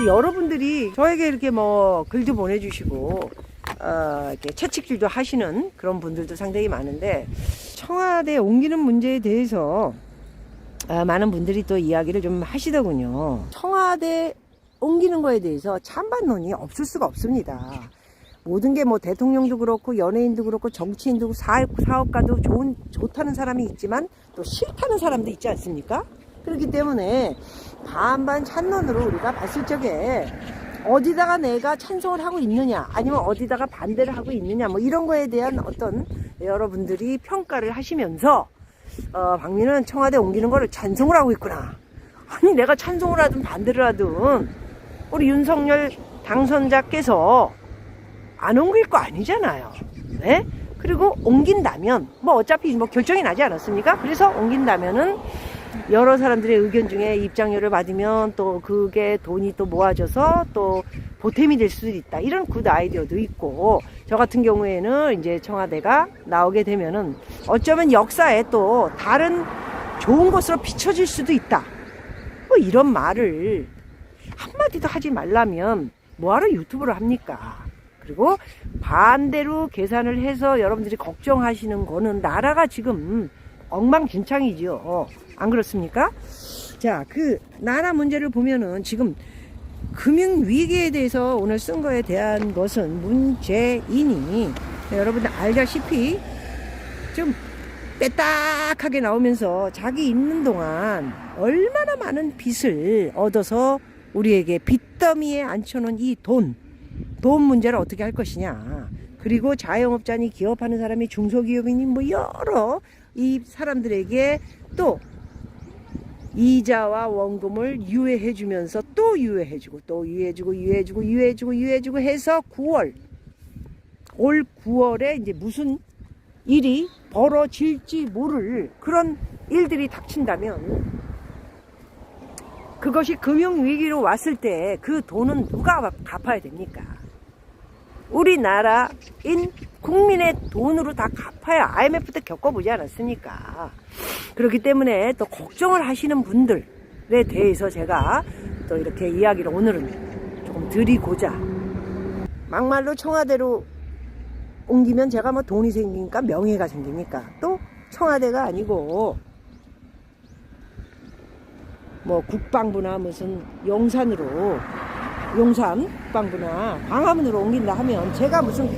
여러분들이 저에게 이렇게 뭐 글도 보내주시고 이렇게 채찍질도 하시는 그런 분들도 상당히 많은데, 청와대 옮기는 문제에 대해서 많은 분들이 또 이야기를 좀 하시더군요. 청와대 옮기는 거에 대해서 찬반론이 없을 수가 없습니다. 모든 게 뭐 대통령도 그렇고 연예인도 그렇고 정치인도 사업가도 좋다는 사람이 있지만 또 싫다는 사람도 있지 않습니까? 그렇기 때문에 반반 찬론으로 우리가 봤을 적에 어디다가 내가 찬성을 하고 있느냐 아니면 어디다가 반대를 하고 있느냐 뭐 이런 거에 대한 어떤 여러분들이 평가를 하시면서 박민은 청와대 옮기는 거를 찬성을 하고 있구나. 아니 내가 찬성을 하든 반대를 하든 우리 윤석열 당선자께서 안 옮길 거 아니잖아요. 네? 그리고 옮긴다면 뭐 어차피 뭐 결정이 나지 않았습니까? 그래서 옮긴다면은 여러 사람들의 의견 중에 입장료를 받으면 또 그게 돈이 또 모아져서 또 보탬이 될 수도 있다. 이런 굿 아이디어도 있고, 저 같은 경우에는 이제 청와대가 나오게 되면은 어쩌면 역사에 또 다른 좋은 것으로 비춰질 수도 있다. 뭐 이런 말을 한마디도 하지 말라면 뭐하러 유튜브를 합니까? 그리고 반대로 계산을 해서 여러분들이 걱정하시는 거는 나라가 지금 엉망진창이죠. 안 그렇습니까? 자, 그 나라 문제를 보면은 지금 금융위기에 대해서 오늘 쓴 거에 대한 것은 문재인이 여러분들 알다시피 좀 빼딱하게 나오면서 자기 있는 동안 얼마나 많은 빚을 얻어서 우리에게 빚더미에 앉혀놓은 이 돈 문제를 어떻게 할 것이냐. 그리고 자영업자니 기업하는 사람이 중소기업이니 뭐 여러 이 사람들에게 또 이자와 원금을 유예해 주면서 또 유예해주고 또 유예해주고 해서 9월 올 9월에 이제 무슨 일이 벌어질지 모를 그런 일들이 닥친다면 그것이 금융위기로 왔을 때 그 돈은 누가 갚아야 됩니까? 우리나라인 국민의 돈으로 다 갚아야 IMF 때 겪어보지 않았습니까? 그렇기 때문에 또 걱정을 하시는 분들에 대해서 제가 또 이렇게 이야기를 오늘은 조금 드리고자, 막말로 청와대로 옮기면 제가 뭐 돈이 생기니까 명예가 생기니까 또 청와대가 아니고 뭐 국방부나 무슨 용산 국방부나 광화문으로 옮긴다 하면 제가 무슨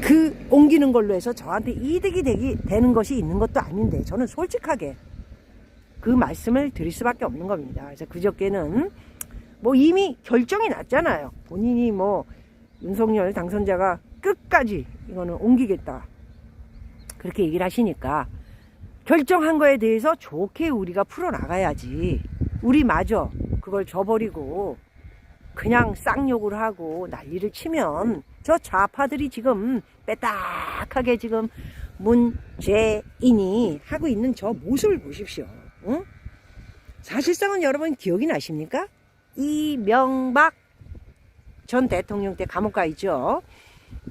그 옮기는 걸로 해서 저한테 이득이 되는 것이 있는 것도 아닌데 저는 솔직하게 그 말씀을 드릴 수밖에 없는 겁니다. 그래서 그저께는 뭐 이미 결정이 났잖아요. 본인이 뭐 윤석열 당선자가 끝까지 이거는 옮기겠다 그렇게 얘기를 하시니까 결정한 거에 대해서 좋게 우리가 풀어나가야지, 우리마저 그걸 저버리고 그냥 쌍욕을 하고 난리를 치면 저 좌파들이 지금 빼딱하게 지금 문재인이 하고 있는 저 모습을 보십시오. 응? 사실상은 여러분 기억이 나십니까? 이명박 전 대통령 때 감옥 가 있죠.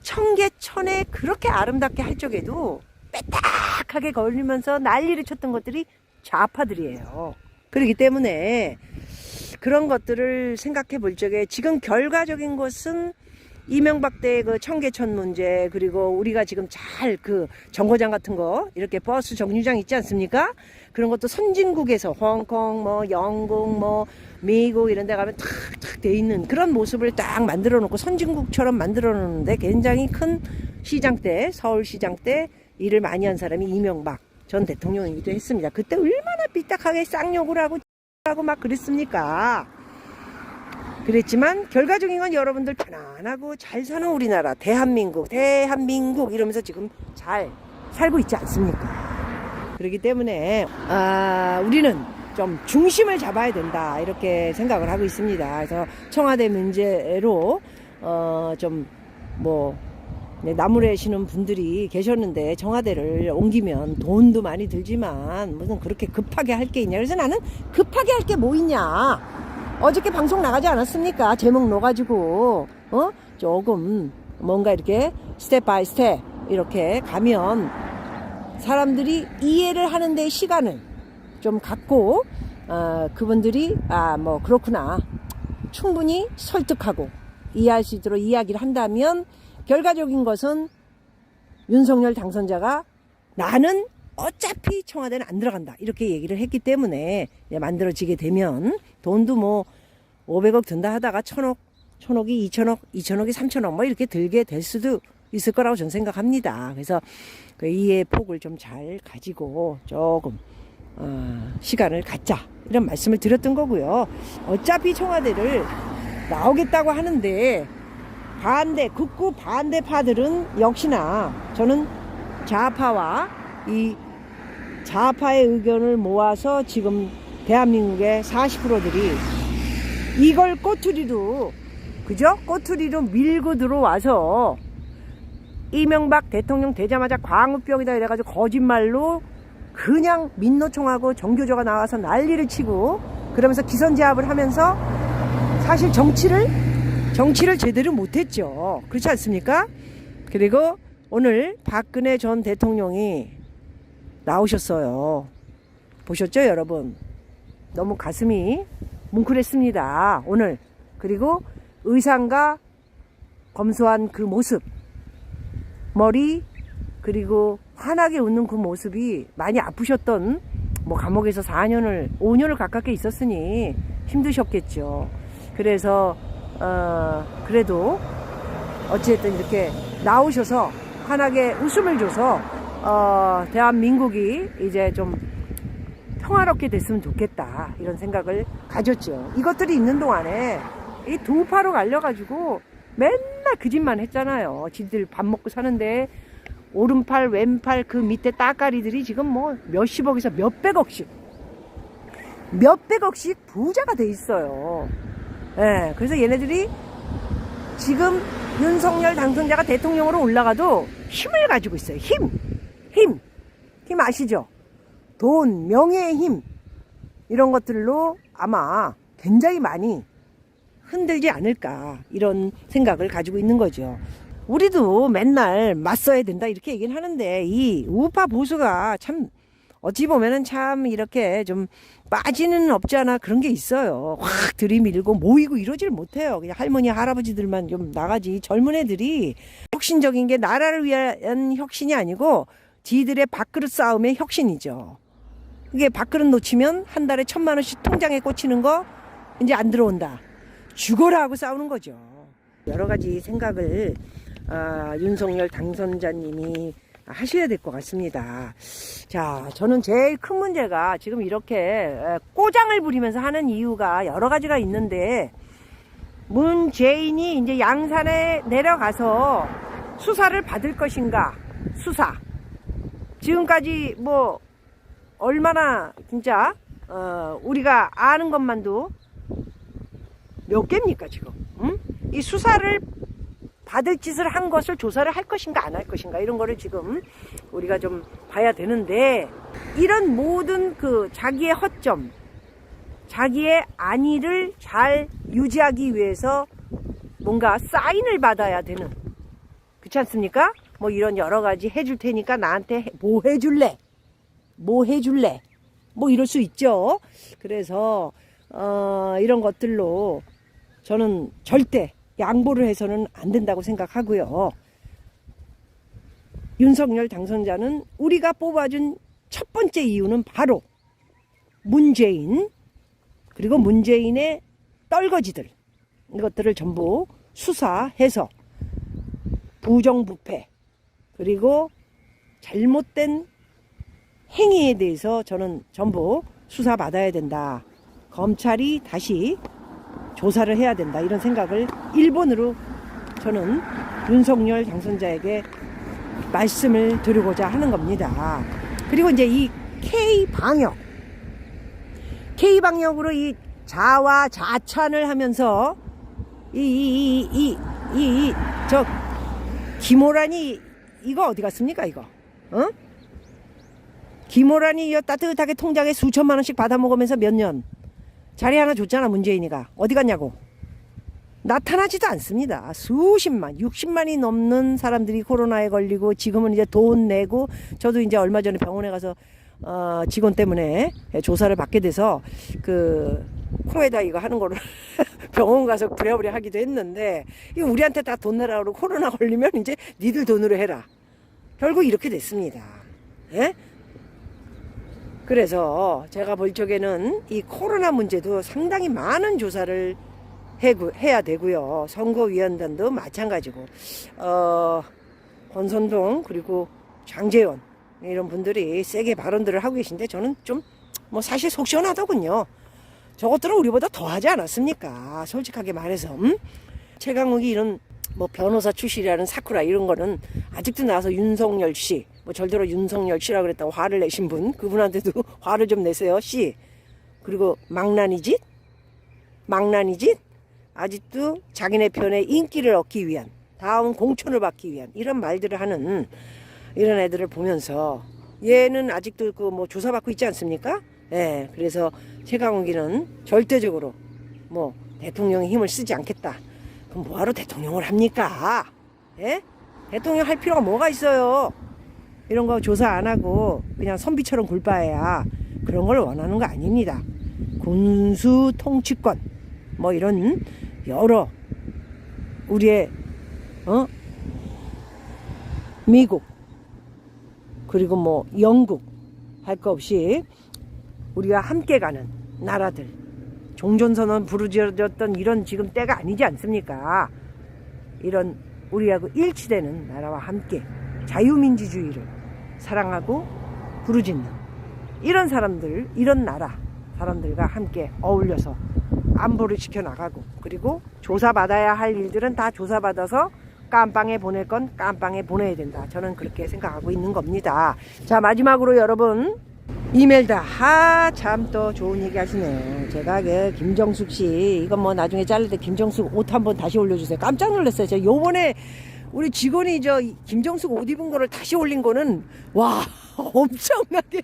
청계천에 그렇게 아름답게 할 적에도 빼딱하게 걸리면서 난리를 쳤던 것들이 좌파들이에요. 그렇기 때문에 그런 것들을 생각해 볼 적에 지금 결과적인 것은 이명박 때 그 청계천 문제, 그리고 우리가 지금 잘 그 정거장 같은 거 이렇게 버스 정류장 있지 않습니까? 그런 것도 선진국에서 홍콩 뭐 영국 뭐 미국 이런 데 가면 탁탁 돼 있는 그런 모습을 딱 만들어 놓고 선진국처럼 만들어 놓는데 굉장히 큰 시장 때, 서울시장 때 일을 많이 한 사람이 이명박 전 대통령이기도 했습니다. 그때 얼마나 삐딱하게 쌍욕을 하고 막 그랬습니까? 그랬지만 결과적인 건 여러분들 편안하고 잘 사는 우리나라 대한민국 이러면서 지금 잘 살고 있지 않습니까? 그렇기 때문에 우리는 좀 중심을 잡아야 된다 이렇게 생각을 하고 있습니다. 그래서 청와대 문제로 좀 뭐 나무래시는 분들이 계셨는데 청와대를 옮기면 돈도 많이 들지만 무슨 그렇게 급하게 할 게 있냐. 그래서 나는 급하게 할 게 뭐 있냐. 어저께 방송 나가지 않았습니까? 제목 넣어가지고 조금 뭔가 이렇게 스텝 바이 스텝 이렇게 가면 사람들이 이해를 하는 데 시간을 좀 갖고 그분들이 뭐 그렇구나 충분히 설득하고 이해할 수 있도록 이야기를 한다면 결과적인 것은 윤석열 당선자가 나는 어차피 청와대는 안 들어간다 이렇게 얘기를 했기 때문에 만들어지게 되면 돈도 뭐 500억 든다 하다가 1000억, 1000억이 2000억, 2000억이 3000억 뭐 이렇게 들게 될 수도 있을 거라고 저는 생각합니다. 그래서 그 이해의 폭을 좀 잘 가지고 조금 시간을 갖자 이런 말씀을 드렸던 거고요. 어차피 청와대를 나오겠다고 하는데 극구 반대파들은 역시나 저는 좌파와 이 좌파의 의견을 모아서 지금 대한민국의 40%들이 이걸 꼬투리로 밀고 들어와서 이명박 대통령 되자마자 광우병이다 이래가지고 거짓말로 그냥 민노총하고 정교조가 나와서 난리를 치고 그러면서 기선제압을 하면서 사실 정치를 제대로 못했죠. 그렇지 않습니까? 그리고 오늘 박근혜 전 대통령이 나오셨어요. 보셨죠, 여러분? 너무 가슴이 뭉클했습니다. 오늘. 그리고 의상과 검소한 그 모습, 머리, 그리고 환하게 웃는 그 모습이 많이 아프셨던, 뭐 감옥에서 5년을 가깝게 있었으니 힘드셨겠죠. 그래서 그래도 어찌됐든 이렇게 나오셔서 환하게 웃음을 줘서 대한민국이 이제 좀 평화롭게 됐으면 좋겠다 이런 생각을 가졌죠. 이것들이 있는 동안에 이 두 파로 갈려가지고 맨날 그 짓만 했잖아요. 지들 밥 먹고 사는데 오른팔 왼팔 그 밑에 따까리들이 지금 뭐 몇십억에서 몇백억씩 부자가 돼 있어요. 예, 그래서 얘네들이 지금 윤석열 당선자가 대통령으로 올라가도 힘을 가지고 있어요. 힘 아시죠? 돈, 명예의 힘 이런 것들로 아마 굉장히 많이 흔들지 않을까 이런 생각을 가지고 있는 거죠. 우리도 맨날 맞서야 된다 이렇게 얘기는 하는데 이 우파 보수가 참 어찌 보면은 참 이렇게 좀 빠지는 없지 않아 그런 게 있어요. 확 들이밀고 모이고 이러질 못해요. 그냥 할머니 할아버지들만 좀 나가지 젊은 애들이 혁신적인 게 나라를 위한 혁신이 아니고 지들의 밥그릇 싸움의 혁신이죠. 그게 밥그릇 놓치면 한 달에 1000만 원씩 통장에 꽂히는 거 이제 안 들어온다. 죽어라 하고 싸우는 거죠. 여러 가지 생각을 윤석열 당선자님이 하셔야 될 것 같습니다. 자, 저는 제일 큰 문제가 지금 이렇게 꼬장을 부리면서 하는 이유가 여러 가지가 있는데 문재인이 이제 양산에 내려가서 수사를 받을 것인가 수사 지금까지 뭐 얼마나 진짜 우리가 아는 것만도 몇 개입니까 지금? 응? 이 수사를 받을 짓을 한 것을 조사를 할 것인가 안 할 것인가 이런 거를 지금 우리가 좀 봐야 되는데 이런 모든 그 자기의 허점 자기의 안위를 잘 유지하기 위해서 뭔가 사인을 받아야 되는 그렇지 않습니까? 뭐 이런 여러 가지 해줄 테니까 나한테 뭐 해줄래? 뭐 이럴 수 있죠. 그래서 이런 것들로 저는 절대 양보를 해서는 안 된다고 생각하고요. 윤석열 당선자는 우리가 뽑아준 첫 번째 이유는 바로 문재인 그리고 문재인의 떨거지들 이것들을 전부 수사해서 부정부패 그리고 잘못된 행위에 대해서 저는 전부 수사받아야 된다. 검찰이 다시 조사를 해야 된다. 이런 생각을 1번으로 저는 윤석열 당선자에게 말씀을 드리고자 하는 겁니다. 그리고 이제 이 K방역으로 이 자와 자찬을 하면서 저 김호란이 이거 어디 갔습니까 이거? 김호란이 따뜻하게 통장에 수천만 원씩 받아먹으면서 몇 년 자리 하나 줬잖아 문재인이가. 어디 갔냐고. 나타나지도 않습니다. 수십만 60만이 넘는 사람들이 코로나에 걸리고 지금은 이제 돈 내고 저도 이제 얼마 전에 병원에 가서 직원 때문에 조사를 받게 돼서 그 코에다 이거 하는 거를 병원 가서 부랴부랴 하기도 했는데, 이거 우리한테 다 돈 내라 그러고 코로나 걸리면 이제 니들 돈으로 해라. 결국 이렇게 됐습니다. 예? 그래서 제가 볼 적에는 이 코로나 문제도 상당히 많은 조사를 해야 되고요. 선거위원단도 마찬가지고, 권선동 그리고 장제원 이런 분들이 세게 발언들을 하고 계신데, 저는 좀 뭐 사실 속 시원하더군요. 저것들은 우리보다 더 하지 않았습니까? 솔직하게 말해서. 최강욱이 이런 뭐 변호사 출신이라는 사쿠라 이런 거는 아직도 나와서 윤석열 씨, 뭐 절대로 윤석열 씨라고 그랬다고 화를 내신 분, 그분한테도 화를 좀 내세요, 씨. 그리고 망나니짓 아직도 자기네 편의 인기를 얻기 위한, 다음 공천을 받기 위한 이런 말들을 하는 이런 애들을 보면서, 얘는 아직도 그 뭐 조사받고 있지 않습니까? 예, 그래서 최강욱이는 절대적으로 뭐 대통령의 힘을 쓰지 않겠다. 그럼 뭐하러 대통령을 합니까? 예? 대통령 할 필요가 뭐가 있어요? 이런 거 조사 안 하고 그냥 선비처럼 굴바해야, 그런 걸 원하는 거 아닙니다. 군수 통치권 뭐 이런 여러 우리의 미국 그리고 뭐 영국 할 거 없이 우리와 함께 가는 나라들, 종전선언 부르짖었던 이런 지금 때가 아니지 않습니까? 이런 우리하고 일치되는 나라와 함께 자유민주주의를 사랑하고 부르짖는 이런 사람들, 이런 나라 사람들과 함께 어울려서 안보를 지켜나가고, 그리고 조사받아야 할 일들은 다 조사받아서 깜빵에 보낼 건 깜빵에 보내야 된다. 저는 그렇게 생각하고 있는 겁니다. 자, 마지막으로 여러분, 이멜다. 참 또 좋은 얘기 하시네요. 제가 그 김정숙 씨, 이건 뭐 나중에 자를 때 김정숙 옷 한번 다시 올려주세요. 깜짝 놀랐어요. 제가 요번에 우리 직원이 저 김정숙 옷 입은 거를 다시 올린 거는, 와, 엄청나게.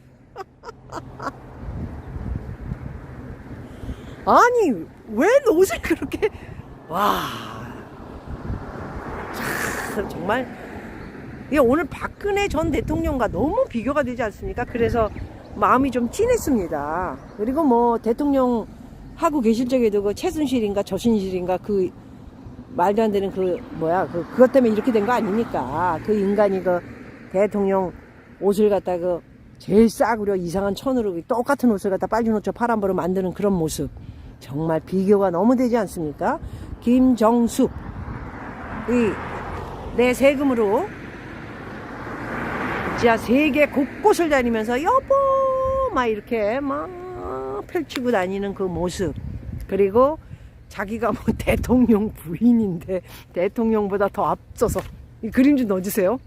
아니, 왜 옷을 그렇게, 와. 참, 정말. 이게 오늘 박근혜 전 대통령과 너무 비교가 되지 않습니까? 그래서 마음이 좀 찐했습니다. 그리고 뭐 대통령 하고 계실 적에도 그 최순실인가 저신실인가 그 말도 안 되는 그 뭐야 그것 때문에 이렇게 된 거 아닙니까? 그 인간이 그 대통령 옷을 갖다 그 제일 싸구려 이상한 천으로 똑같은 옷을 갖다 빨주노 파란보로 만드는 그런 모습, 정말 비교가 너무 되지 않습니까? 김정숙, 내 세금으로 진짜 세계 곳곳을 다니면서 여보 막 이렇게 막 펼치고 다니는 그 모습, 그리고 자기가 뭐 대통령 부인인데 대통령보다 더 앞서서 이 그림 좀 넣어주세요.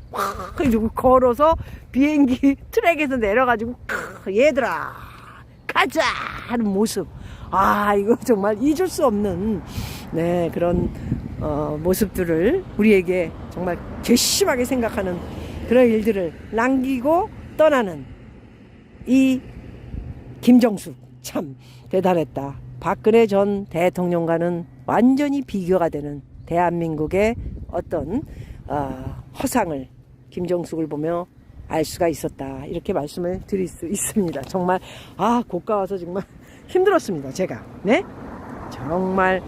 그리고 걸어서 비행기 트랙에서 내려가지고 얘들아 가자 하는 모습, 이거 정말 잊을 수 없는 그런 모습들을 우리에게 정말 괘씸하게 생각하는 그런 일들을 남기고 떠나는 이 김정숙, 참 대단했다. 박근혜 전 대통령과는 완전히 비교가 되는 대한민국의 어떤 허상을 김정숙을 보며 알 수가 있었다. 이렇게 말씀을 드릴 수 있습니다. 정말 고가와서 정말 힘들었습니다. 제가 정말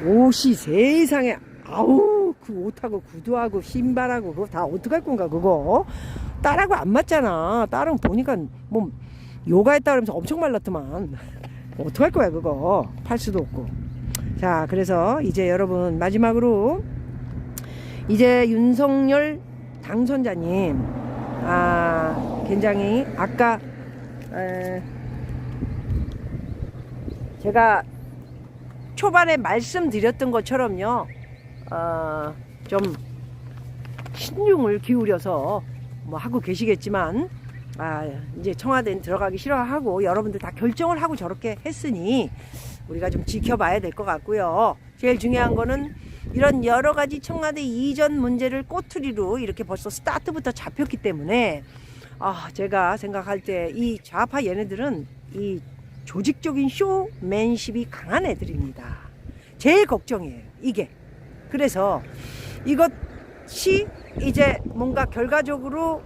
옷이 세상에 그 옷하고 구두하고 신발하고 그거 다 어떡할 건가. 그거 딸하고 안 맞잖아. 딸은 보니까 뭐 요가했다 그러면서 엄청 말랐더만. 어떡할 거야 그거. 팔 수도 없고. 자, 그래서 이제 여러분 마지막으로 이제 윤석열 당선자님 굉장히 아까 제가 초반에 말씀드렸던 것처럼요, 좀 신중을 기울여서 뭐 하고 계시겠지만, 이제 청와대는 들어가기 싫어하고 여러분들 다 결정을 하고 저렇게 했으니 우리가 좀 지켜봐야 될 것 같고요. 제일 중요한 거는 이런 여러 가지 청와대 이전 문제를 꼬투리로 이렇게 벌써 스타트부터 잡혔기 때문에 제가 생각할 때 이 좌파 얘네들은 이 조직적인 쇼맨십이 강한 애들입니다. 제일 걱정이에요, 이게. 그래서 이것이 이제 뭔가 결과적으로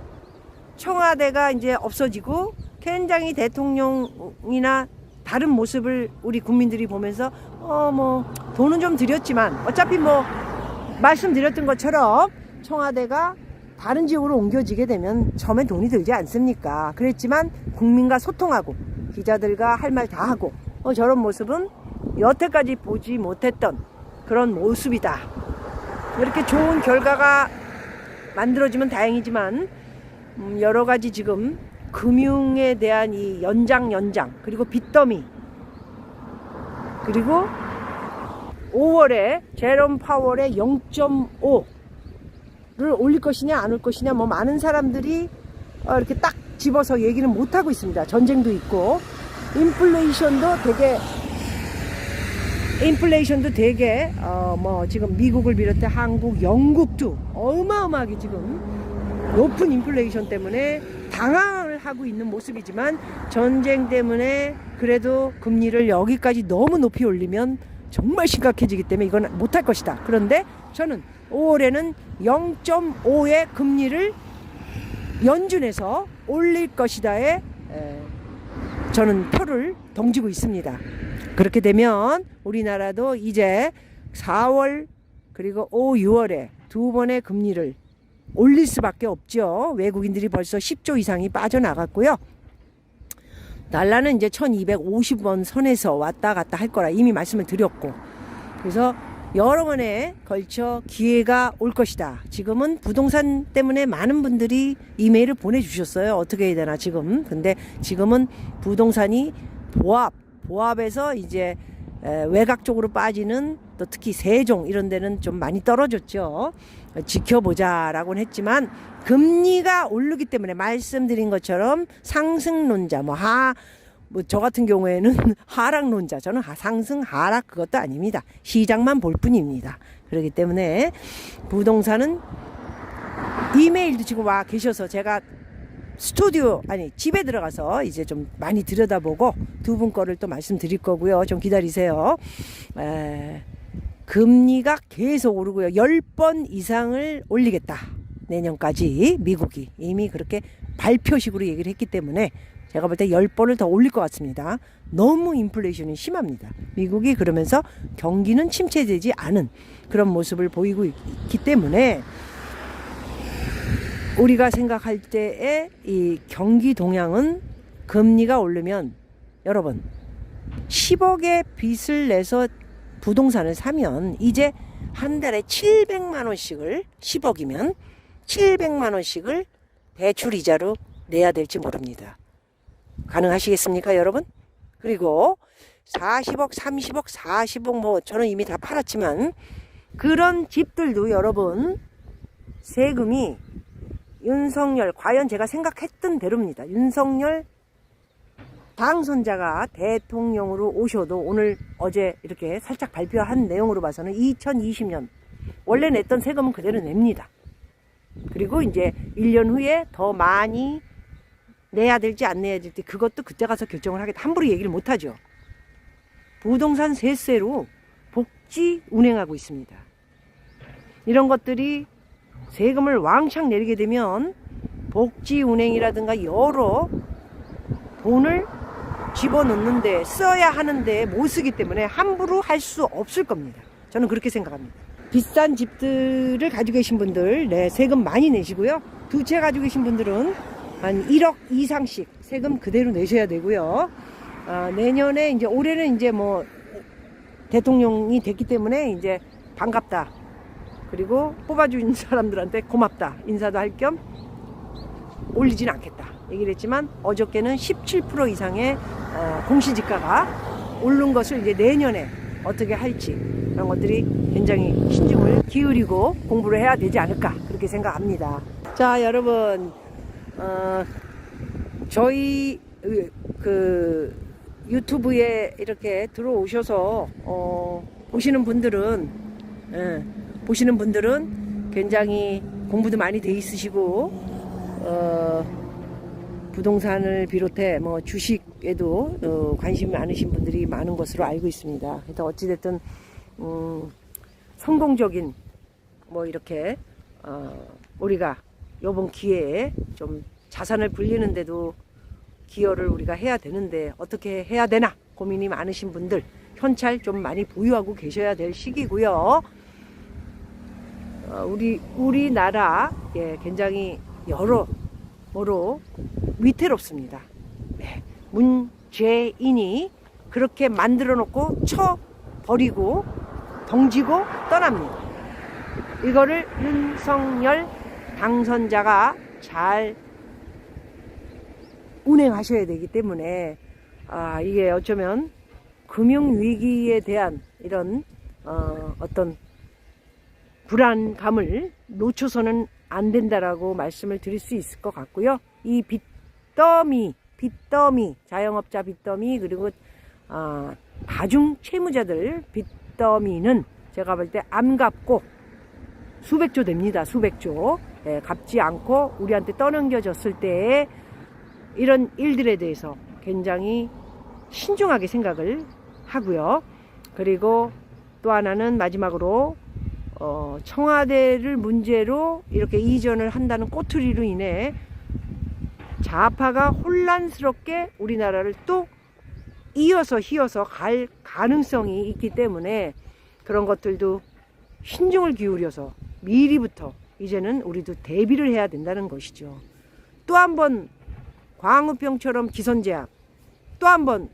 청와대가 이제 없어지고 굉장히 대통령이나 다른 모습을 우리 국민들이 보면서 뭐 돈은 좀 들였지만 어차피 뭐 말씀드렸던 것처럼 청와대가 다른 지역으로 옮겨지게 되면 처음엔 돈이 들지 않습니까? 그랬지만 국민과 소통하고 기자들과 할 말 다 하고 저런 모습은 여태까지 보지 못했던 그런 모습이다. 이렇게 좋은 결과가 만들어지면 다행이지만 여러 가지 지금 금융에 대한 이 연장 그리고 빚더미 그리고 5월에 제롬 파월의 0.5를 올릴 것이냐 안 올 것이냐 뭐 많은 사람들이 이렇게 딱 집어서 얘기는 못하고 있습니다. 전쟁도 있고 인플레이션도 되게 뭐 지금 미국을 비롯해 한국, 영국도 어마어마하게 지금 높은 인플레이션 때문에 당황을 하고 있는 모습이지만 전쟁 때문에 그래도 금리를 여기까지 너무 높이 올리면 정말 심각해지기 때문에 이건 못할 것이다. 그런데 저는 5월에는 0.5의 금리를 연준에서 올릴 것이다에 저는 표를 던지고 있습니다. 그렇게 되면 우리나라도 이제 4월 그리고 5, 6월에 두 번의 금리를 올릴 수밖에 없죠. 외국인들이 벌써 10조 이상이 빠져나갔고요. 달러는 이제 1250원 선에서 왔다 갔다 할 거라 이미 말씀을 드렸고, 그래서 여러 번에 걸쳐 기회가 올 것이다. 지금은 부동산 때문에 많은 분들이 이메일을 보내주셨어요. 어떻게 해야 되나 지금. 근데 지금은 부동산이 보합에서 이제 외곽 쪽으로 빠지는, 또 특히 세종 이런 데는 좀 많이 떨어졌죠. 지켜보자라고는 했지만 금리가 오르기 때문에 말씀드린 것처럼 상승론자 뭐 저 같은 경우에는 하락론자, 저는 상승 하락 그것도 아닙니다. 시장만 볼 뿐입니다. 그렇기 때문에 부동산은 이메일도 지금 와 계셔서 제가 집에 들어가서 이제 좀 많이 들여다보고 두 분 거를 또 말씀드릴 거고요. 좀 기다리세요. 금리가 계속 오르고요. 10번 이상을 올리겠다. 내년까지 미국이 이미 그렇게 발표식으로 얘기를 했기 때문에 제가 볼 때 10번을 더 올릴 것 같습니다. 너무 인플레이션이 심합니다. 미국이 그러면서 경기는 침체되지 않은 그런 모습을 보이고 있기 때문에 우리가 생각할 때의 이 경기 동향은 금리가 오르면 여러분 10억의 빚을 내서 부동산을 사면 이제 한 달에 700만 원씩을 10억이면 700만 원씩을 대출 이자로 내야 될지 모릅니다. 가능하시겠습니까, 여러분? 그리고 40억, 30억, 40억 뭐 저는 이미 다 팔았지만 그런 집들도 여러분 세금이 윤석열, 과연 제가 생각했던 대로입니다. 윤석열 당선자가 대통령으로 오셔도 오늘 어제 이렇게 살짝 발표한 내용으로 봐서는 2020년 원래 냈던 세금은 그대로 냅니다. 그리고 이제 1년 후에 더 많이 내야 될지 안 내야 될지 그것도 그때 가서 결정을 하겠다. 함부로 얘기를 못하죠. 부동산 세세로 복지 운행하고 있습니다. 이런 것들이 세금을 왕창 내리게 되면 복지 운행이라든가 여러 돈을 집어넣는데 써야 하는데 못 쓰기 때문에 함부로 할 수 없을 겁니다. 저는 그렇게 생각합니다. 비싼 집들을 가지고 계신 분들 세금 많이 내시고요. 두 채 가지고 계신 분들은 한 1억 이상씩 세금 그대로 내셔야 되고요. 내년에 이제 올해는 이제 뭐 대통령이 됐기 때문에 이제 반갑다. 그리고 뽑아준 사람들한테 고맙다. 인사도 할 겸 올리진 않겠다. 얘기를 했지만 어저께는 17% 이상의 공시지가가 오른 것을 이제 내년에 어떻게 할지 그런 것들이 굉장히 신중을 기울이고 공부를 해야 되지 않을까 그렇게 생각합니다. 자, 여러분 저희 그 유튜브에 이렇게 들어오셔서 보시는 분들은 굉장히 공부도 많이 돼 있으시고 부동산을 비롯해 뭐 주식에도 관심이 많으신 분들이 많은 것으로 알고 있습니다. 그래서 어찌됐든 성공적인 뭐 이렇게 우리가 이번 기회에 좀 자산을 불리는데도 기여를 우리가 해야 되는데 어떻게 해야 되나 고민이 많으신 분들 현찰 좀 많이 보유하고 계셔야 될 시기고요. 우리나라 굉장히 여러모로 위태롭습니다. 네, 문재인이 그렇게 만들어 놓고 쳐버리고 덩지고 떠납니다. 이거를 윤석열 당선자가 잘 운행하셔야 되기 때문에 이게 어쩌면 금융위기에 대한 이런 어떤 불안감을 놓쳐서는 안 된다라고 말씀을 드릴 수 있을 것 같고요. 이 빚더미, 자영업자 빚더미, 그리고 다중 채무자들 빚더미는 제가 볼 때 안 갚고 수백조 됩니다. 수백조. 갚지 않고 우리한테 떠넘겨졌을 때 이런 일들에 대해서 굉장히 신중하게 생각을 하고요. 그리고 또 하나는 마지막으로 청와대를 문제로 이렇게 이전을 한다는 꼬투리로 인해 좌파가 혼란스럽게 우리나라를 또 이어서 갈 가능성이 있기 때문에 그런 것들도 신중을 기울여서 미리부터 이제는 우리도 대비를 해야 된다는 것이죠. 또 한 번 광우병처럼 기선제압, 또 한 번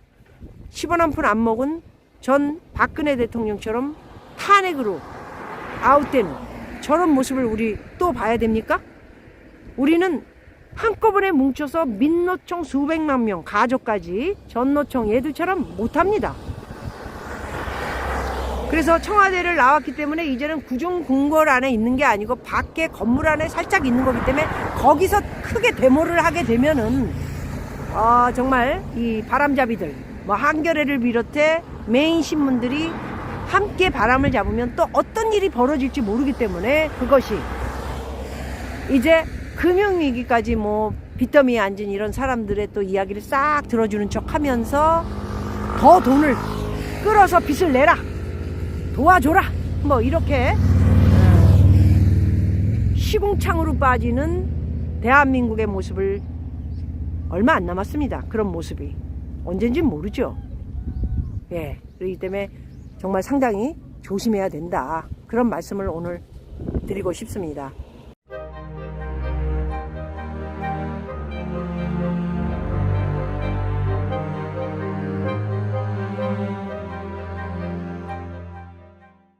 10원 한 푼 안 먹은 전 박근혜 대통령처럼 탄핵으로 아웃되는 저런 모습을 우리 또 봐야 됩니까? 우리는 한꺼번에 뭉쳐서 민노총 수백만 명 가족까지 전노총 얘들처럼 못합니다. 그래서 청와대를 나왔기 때문에 이제는 구중궁궐 안에 있는 게 아니고 밖에 건물 안에 살짝 있는 거기 때문에 거기서 크게 데모를 하게 되면은 정말 이 바람잡이들 한겨레를 비롯해 메인 신문들이 함께 바람을 잡으면 또 어떤 일이 벌어질지 모르기 때문에 그것이 이제 금융위기까지 빚더미에 앉은 이런 사람들의 또 이야기를 싹 들어주는 척 하면서 더 돈을 끌어서 빚을 내라, 도와줘라, 이렇게 시궁창으로 빠지는 대한민국의 모습을 얼마 안 남았습니다. 그런 모습이 언젠진 모르죠. 그렇기 때문에 정말 상당히 조심해야 된다, 그런 말씀을 오늘 드리고 싶습니다.